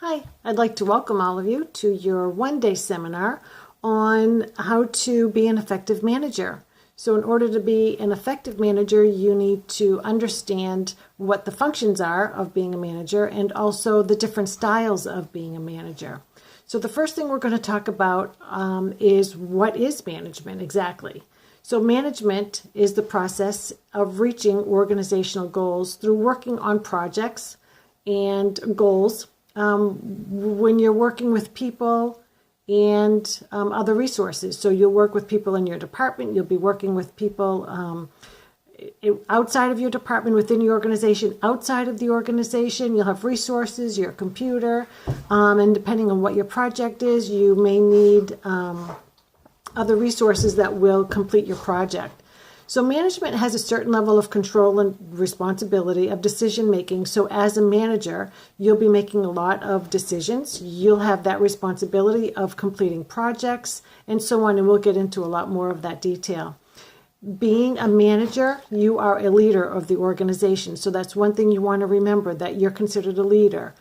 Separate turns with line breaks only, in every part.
Hi, I'd like to welcome all of you to your one-day seminar on how to be an effective manager. So in order to be an effective manager, you need to understand what the functions are of being a manager and also the different styles of being a manager. So the first thing we're going to talk about is what is management exactly. So management is the process of reaching organizational goals through working on projects and goals when you're working with people and other resources. So you'll work with people in your department, you'll be working with people outside of your department, within your organization, outside of the organization. You'll have resources, your computer, and depending on what your project is, you may need other resources that will complete your project. So management has a certain level of control and responsibility of decision making. So as a manager, you'll be making a lot of decisions. You'll have that responsibility of completing projects and so on, and we'll get into a lot more of that detail. Being a manager, you are a leader of the organization. So that's one thing you want to remember, that you're considered a leader.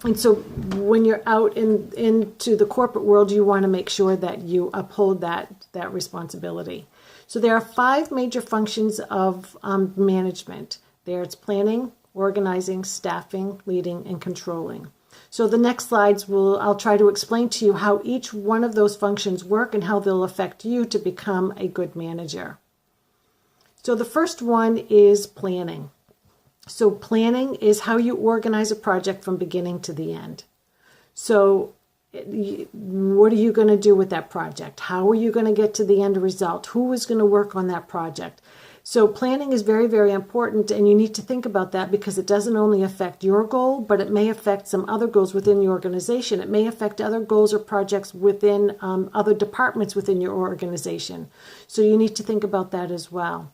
And so when you're out into the corporate world, you want to make sure that you uphold that responsibility. So there are 5 major functions of management. There's planning, organizing, staffing, leading, and controlling. So the next slides I'll try to explain to you how each one of those functions work and how they'll affect you to become a good manager. So the first one is planning. So planning is how you organize a project from beginning to the end. So what are you going to do with that project? How are you going to get to the end result? Who is going to work on that project? So planning is very, very important, and you need to think about that because it doesn't only affect your goal, but it may affect some other goals within the organization. It may affect other goals or projects within other departments within your organization. So you need to think about that as well.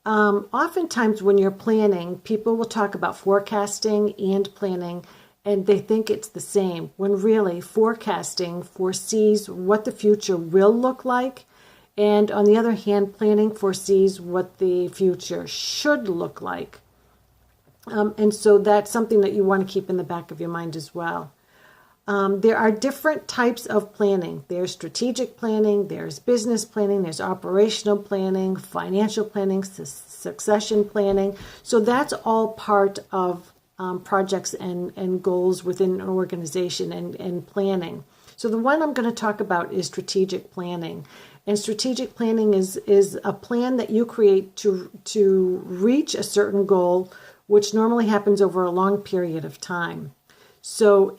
Oftentimes when you're planning, people will talk about forecasting and planning, and they think it's the same, when really forecasting foresees what the future will look like, and on the other hand, planning foresees what the future should look like. And so that's something that you want to keep in the back of your mind as well. There are different types of planning. There's strategic planning, there's business planning, there's operational planning, financial planning, succession planning. So that's all part of projects and goals within an organization and planning. So the one I'm going to talk about is strategic planning. And strategic planning is a plan that you create to reach a certain goal, which normally happens over a long period of time. So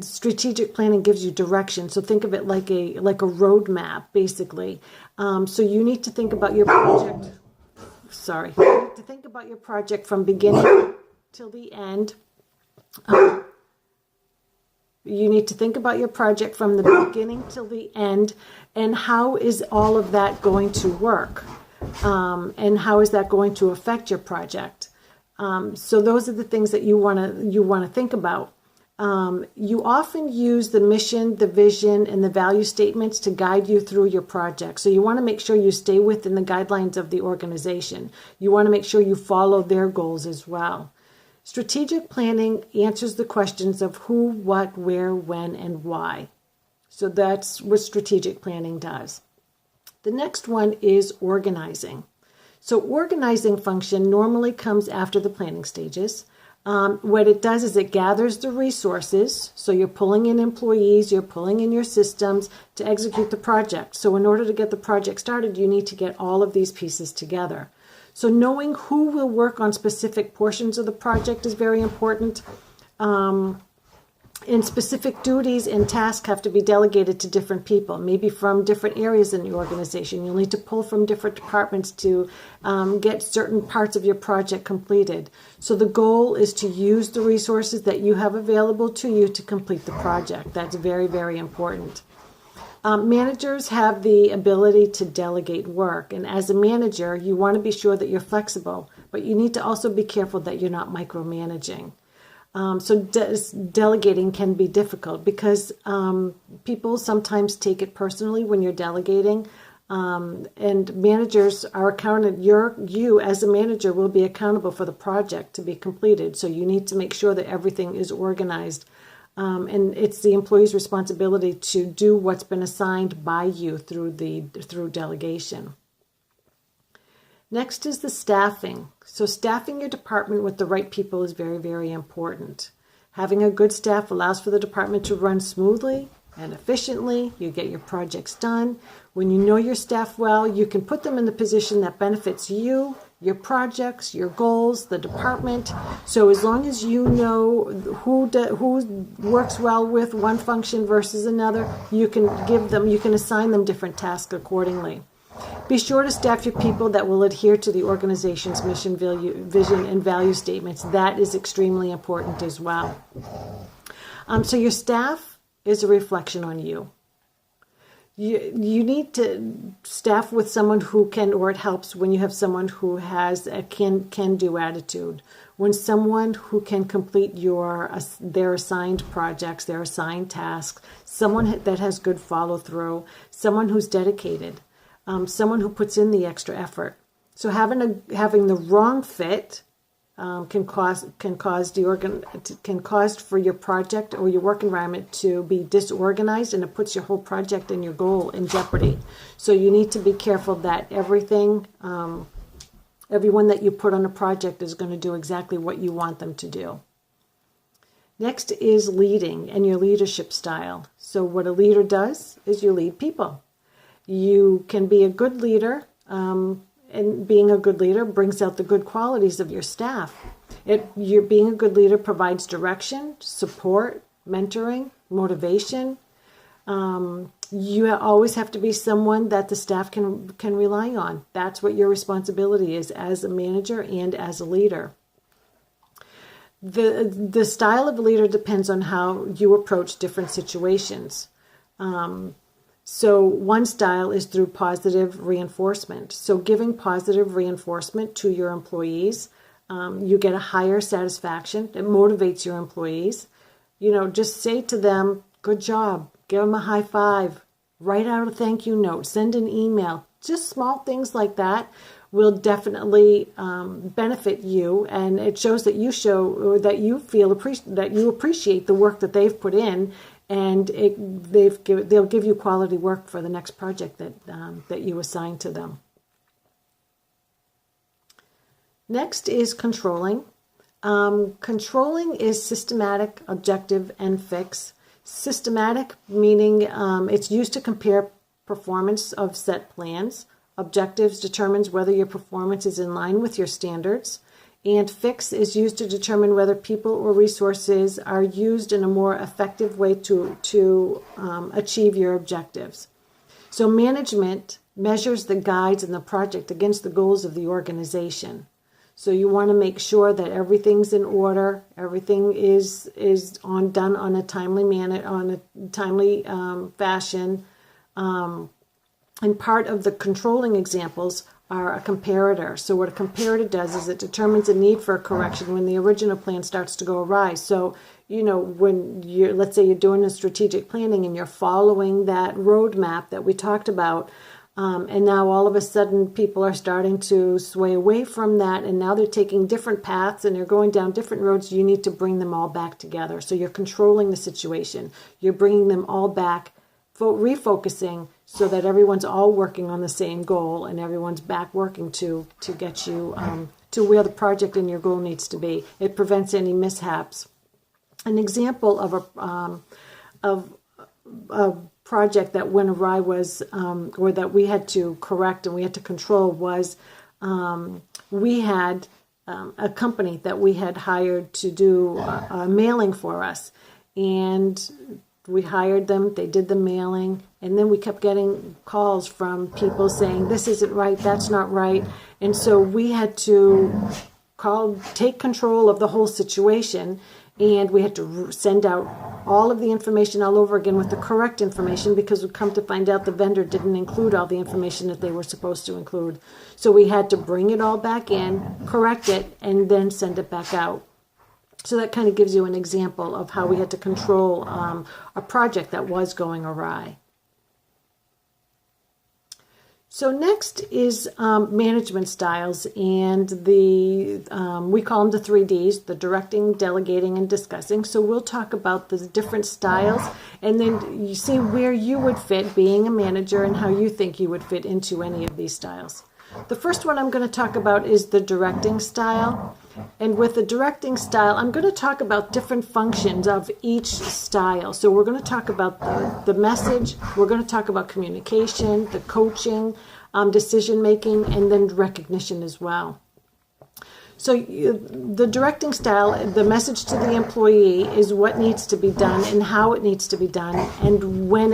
strategic planning gives you direction. So think of it like a roadmap, basically. So you need to think about your project. You need to think about your project from beginning till the end. You need to think about your project from the beginning till the end, and how is all of that going to work, and how is that going to affect your project. So those are the things that you want to think about. You often use the mission, the vision, and the value statements to guide you through your project. So you want to make sure you stay within the guidelines of the organization. You want to make sure you follow their goals as well. Strategic planning answers the questions of who, what, where, when, and why. So that's what strategic planning does. The next one is organizing. So organizing function normally comes after the planning stages. What it does is it gathers the resources. So you're pulling in employees, you're pulling in your systems to execute the project. So in order to get the project started, you need to get all of these pieces together. So knowing who will work on specific portions of the project is very important. And specific duties and tasks have to be delegated to different people, maybe from different areas in the organization. You'll need to pull from different departments to get certain parts of your project completed. So the goal is to use the resources that you have available to you to complete the project. That's very, very important. Managers have the ability to delegate work, and as a manager, you want to be sure that you're flexible, but you need to also be careful that you're not micromanaging. So delegating can be difficult because people sometimes take it personally when you're delegating. And managers are accounted, you as a manager will be accountable for the project to be completed. So you need to make sure that everything is organized. And it's the employee's responsibility to do what's been assigned by you through delegation. Next is the staffing. So staffing your department with the right people is very, very important. Having a good staff allows for the department to run smoothly and efficiently. You get your projects done. When you know your staff well, you can put them in the position that benefits you, your projects, your goals, the department. So as long as you know who works well with one function versus another, you can assign them different tasks accordingly. Be sure to staff your people that will adhere to the organization's mission, vision, and value statements. That is extremely important as well. So your staff is a reflection on you. You need to staff with someone who can, or it helps when you have someone who has a can-do attitude. When someone who can complete their assigned projects, their assigned tasks, someone that has good follow-through, someone who's dedicated. Someone who puts in the extra effort. So having the wrong fit can cause for your project or your work environment to be disorganized, and it puts your whole project and your goal in jeopardy. So you need to be careful that everyone that you put on a project is going to do exactly what you want them to do. Next is leading and your leadership style. So what a leader does is you lead people. You can be a good leader, and being a good leader brings out the good qualities of your staff. Being a good leader provides direction, support, mentoring, motivation. You always have to be someone that the staff can rely on. That's what your responsibility is as a manager and as a leader. The style of a leader depends on how you approach different situations. So one style is through positive reinforcement. So giving positive reinforcement to your employees, you get a higher satisfaction. It motivates your employees. Just say to them, good job. Give them a high five. Write out a thank you note. Send an email. Just small things like that will definitely benefit you, and it shows that you appreciate the work that they've put in. And they'll give you quality work for the next project that you assign to them. Next is controlling. Controlling is systematic, objective, and fixed. Systematic meaning it's used to compare performance of set plans. Objectives determines whether your performance is in line with your standards. And fix is used to determine whether people or resources are used in a more effective way to achieve your objectives. So management measures the guides and the project against the goals of the organization. So you want to make sure that everything's in order, everything is done on a timely manner, on a timely fashion. And part of the controlling examples are a comparator. So what a comparator does is it determines a need for a correction when the original plan starts to go awry. So, when let's say you're doing a strategic planning and you're following that roadmap that we talked about, and now all of a sudden people are starting to sway away from that, and now they're taking different paths and they're going down different roads, you need to bring them all back together. So you're controlling the situation. You're bringing them all back, refocusing, so that everyone's all working on the same goal and everyone's back working to get you to where the project and your goal needs to be. It prevents any mishaps. An example of a project that went awry was, or that we had to correct and we had to control was, we had a company that we had hired to do a mailing for us, and we hired them, they did the mailing, and then we kept getting calls from people saying, this isn't right, that's not right. And so we had to take control of the whole situation, and we had to send out all of the information all over again with the correct information, because we come to find out the vendor didn't include all the information that they were supposed to include. So we had to bring it all back in, correct it, and then send it back out. So that kind of gives you an example of how we had to control a project that was going awry. So next is management styles, and we call them the 3Ds, the directing, delegating, and discussing. So we'll talk about the different styles, and then you see where you would fit being a manager and how you think you would fit into any of these styles. The first one I'm going to talk about is the directing style. And with the directing style, I'm going to talk about different functions of each style. So we're going to talk about the message, we're going to talk about communication, the coaching, decision making, and then recognition as well. So the directing style, the message to the employee is what needs to be done and how it needs to be done and when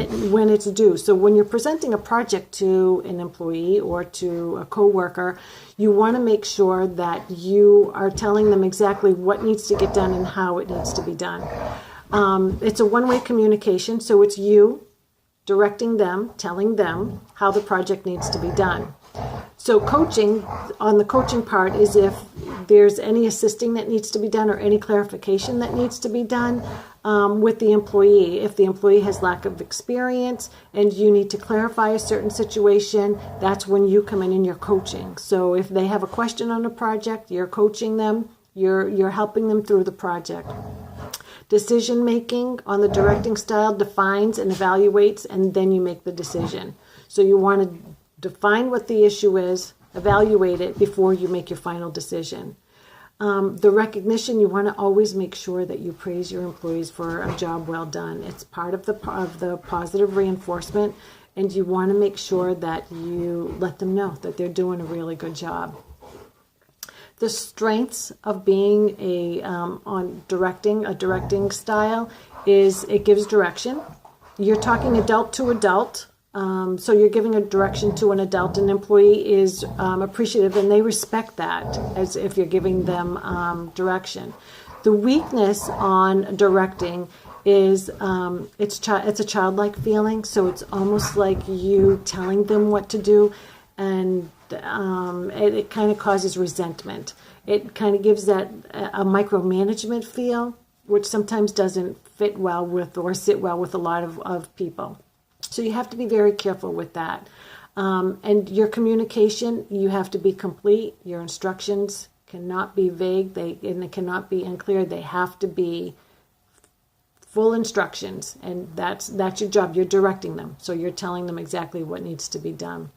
it's due. So when you're presenting a project to an employee or to a coworker, you want to make sure that you are telling them exactly what needs to get done and how it needs to be done. It's a one-way communication, so it's you directing them, telling them how the project needs to be done. So coaching, on the coaching part, is if there's any assisting that needs to be done or any clarification that needs to be done with the employee. If the employee has lack of experience and you need to clarify a certain situation, that's when you come in and you're coaching. So if they have a question on a project, you're coaching them, you're helping them through the project. Decision making on the directing style defines and evaluates, and then you make the decision. So you want to define what the issue is, evaluate it before you make your final decision. The recognition, you want to always make sure that you praise your employees for a job well done. It's part of the positive reinforcement, and you want to make sure that you let them know that they're doing a really good job. The strengths of being a directing style is it gives direction. You're talking adult to adult. So you're giving a direction to an adult. An employee is appreciative, and they respect that as if you're giving them direction. The weakness on directing is it's a childlike feeling, so it's almost like you telling them what to do, and it kind of causes resentment. It kind of gives that a micromanagement feel, which sometimes doesn't fit well with or sit well with a lot of people. So you have to be very careful with that. And your communication, you have to be complete. Your instructions cannot be vague, and they cannot be unclear. They have to be full instructions, and that's your job. You're directing them, so you're telling them exactly what needs to be done.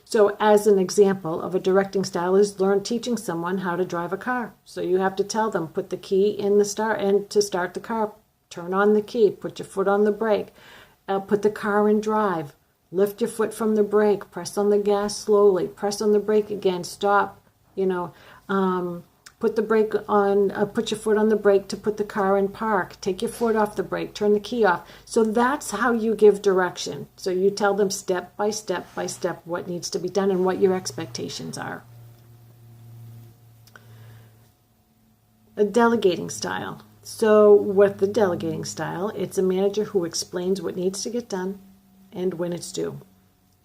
So as an example of a directing style is teaching someone how to drive a car. So you have to tell them, put the key in the start, and to start the car, turn on the key, put your foot on the brake. Put the car in drive, lift your foot from the brake, press on the gas slowly, press on the brake again, stop, put the brake on, put your foot on the brake to put the car in park, take your foot off the brake, turn the key off. So that's how you give direction. So you tell them step by step what needs to be done and what your expectations are. A delegating style. So with the delegating style, it's a manager who explains what needs to get done and when it's due.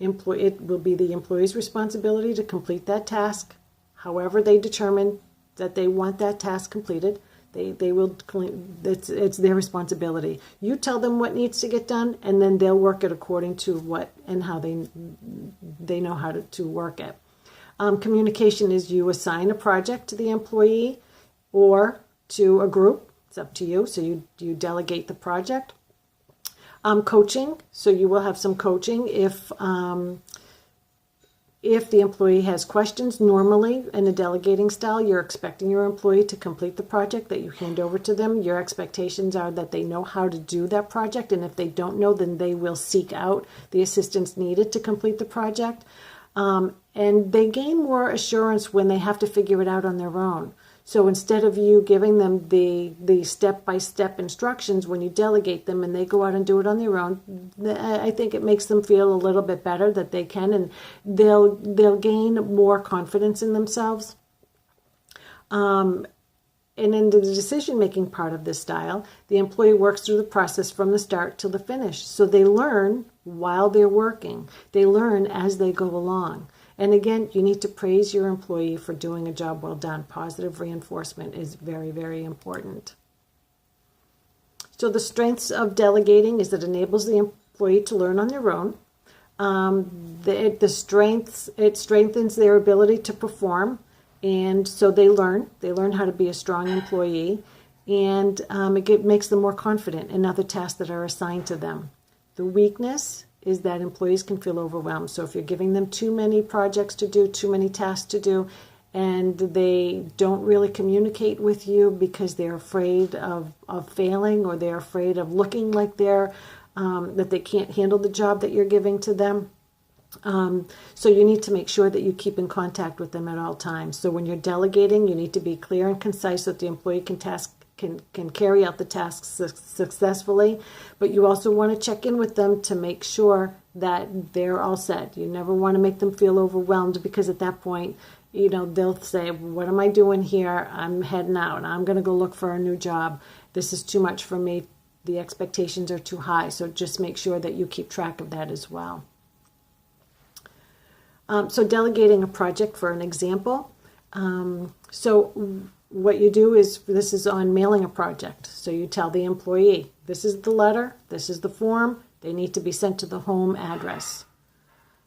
It will be the employee's responsibility to complete that task. However they determine that they want that task completed, they will. It's their responsibility. You tell them what needs to get done, and then they'll work it according to what and how they know how to work it. Communication is you assign a project to the employee or to a group. It's up to you. So you delegate the project. Coaching. So you will have some coaching if the employee has questions. Normally, in a delegating style, you're expecting your employee to complete the project that you hand over to them. Your expectations are that they know how to do that project, and if they don't know, then they will seek out the assistance needed to complete the project. And they gain more assurance when they have to figure it out on their own. So instead of you giving them the step-by-step instructions when you delegate them and they go out and do it on their own, I think it makes them feel a little bit better that they can, and they'll gain more confidence in themselves. And in the decision-making part of this style, the employee works through the process from the start to the finish. So they learn while they're working. They learn as they go along. And again, you need to praise your employee for doing a job well done. Positive reinforcement is very, very important. So the strengths of delegating is it enables the employee to learn on their own. The strengths, it strengthens their ability to perform, and so they learn how to be a strong employee, and it makes them more confident in other tasks that are assigned to them. The weakness is that employees can feel overwhelmed. So if you're giving them too many projects to do, too many tasks to do, and they don't really communicate with you because they're afraid of failing, or they're afraid of looking like that they can't handle the job that you're giving to them. So you need to make sure that you keep in contact with them at all times. So when you're delegating, you need to be clear and concise so that the employee can carry out the tasks successfully, but you also want to check in with them to make sure that they're all set. You never want to make them feel overwhelmed, because at that point, they'll say, what am I doing here? I'm heading out. I'm going to go look for a new job. This is too much for me. The expectations are too high. So just make sure that you keep track of that as well. So delegating a project, for an example. So what you do is, this is on mailing a project. So you tell the employee, this is the letter, this is the form, they need to be sent to the home address.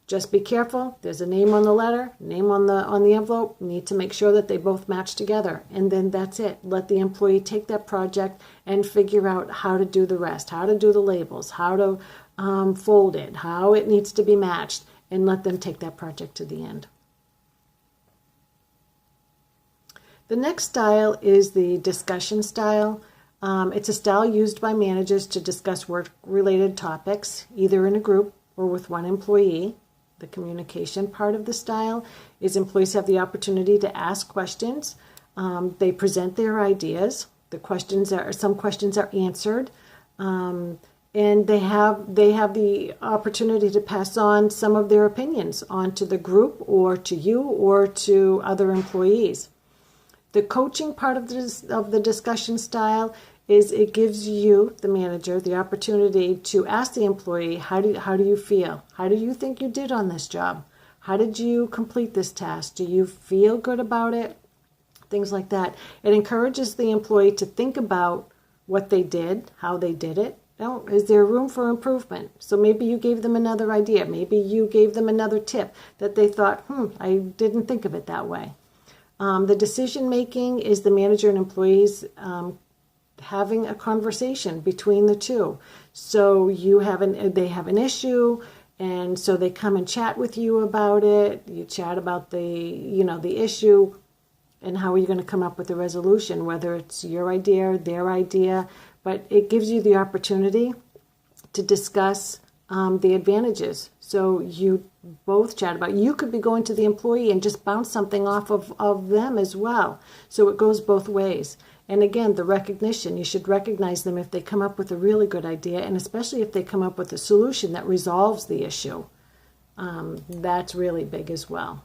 Just be careful, there's a name on the letter, name on the envelope. You need to make sure that they both match together, and then that's it. Let the employee take that project and figure out how to do the rest, how to do the labels, how to fold it, how it needs to be matched, and let them take that project to the end. The next style is the discussion style. It's a style used by managers to discuss work-related topics, either in a group or with one employee. The communication part of the style is employees have the opportunity to ask questions. They present their ideas. Some questions are answered, and they have the opportunity to pass on some of their opinions onto the group, or to you, or to other employees. The coaching part of the discussion style is it gives you, the manager, the opportunity to ask the employee, how do you feel? How do you think you did on this job? How did you complete this task? Do you feel good about it? Things like that. It encourages the employee to think about what they did, how they did it. Is there room for improvement? So maybe you gave them another idea. Maybe you gave them another tip that they thought, I didn't think of it that way. The decision making is the manager and employees having a conversation between the two. So they have an issue, and so they come and chat with you about it. You chat about the issue, and how are you going to come up with a resolution, whether it's your idea or their idea. But it gives you the opportunity to discuss the advantages. So you both chat about, you could be going to the employee and just bounce something off of them as well. So it goes both ways. And again, the recognition, you should recognize them if they come up with a really good idea, and especially if they come up with a solution that resolves the issue. That's really big as well.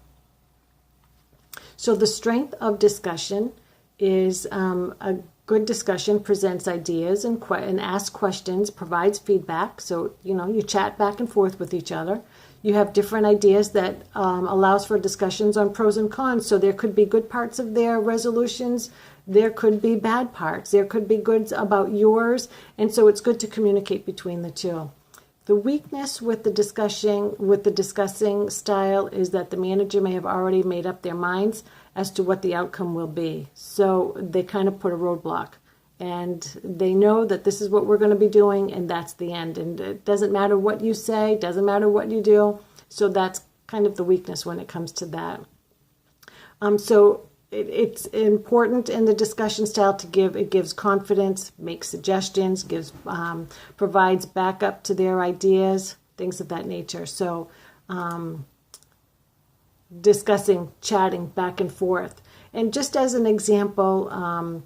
So the strength of discussion is a good discussion presents ideas and asks questions, provides feedback. So, you chat back and forth with each other. You have different ideas that allows for discussions on pros and cons. So there could be good parts of their resolutions. There could be bad parts. There could be goods about yours. And so it's good to communicate between the two. The weakness with the discussing style is that the manager may have already made up their minds as to what the outcome will be. So they kind of put a roadblock, and they know that this is what we're going to be doing, and that's the end. And it doesn't matter what you say, doesn't matter what you do. So that's kind of the weakness when it comes to that. So it's important in the discussion style it gives confidence, makes suggestions, provides backup to their ideas, things of that nature. So discussing, chatting back and forth. And just as an example,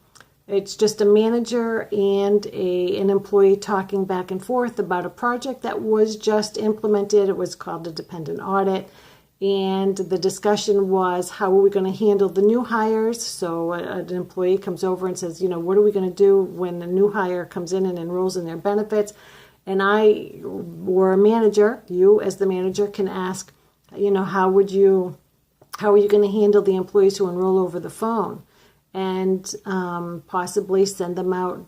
it's just a manager and an employee talking back and forth about a project that was just implemented. It was called a dependent audit. And the discussion was, how are we going to handle the new hires? So an employee comes over and says, what are we going to do when a new hire comes in and enrolls in their benefits? And or a manager, you as the manager can ask, how are you going to handle the employees who enroll over the phone? And possibly send them out,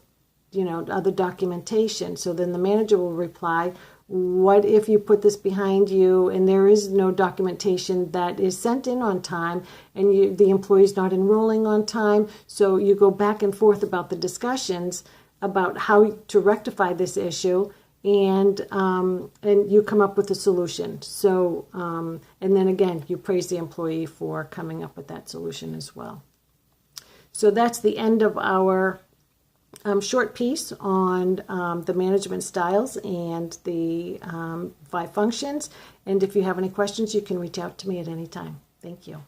other documentation. So then the manager will reply, What if you put this behind you and there is no documentation that is sent in on time, and the employee is not enrolling on time? So you go back and forth about the discussions about how to rectify this issue, and you come up with a solution. So and then again, you praise the employee for coming up with that solution as well. So that's the end of our short piece on the management styles and the 5 functions. And if you have any questions, you can reach out to me at any time. Thank you.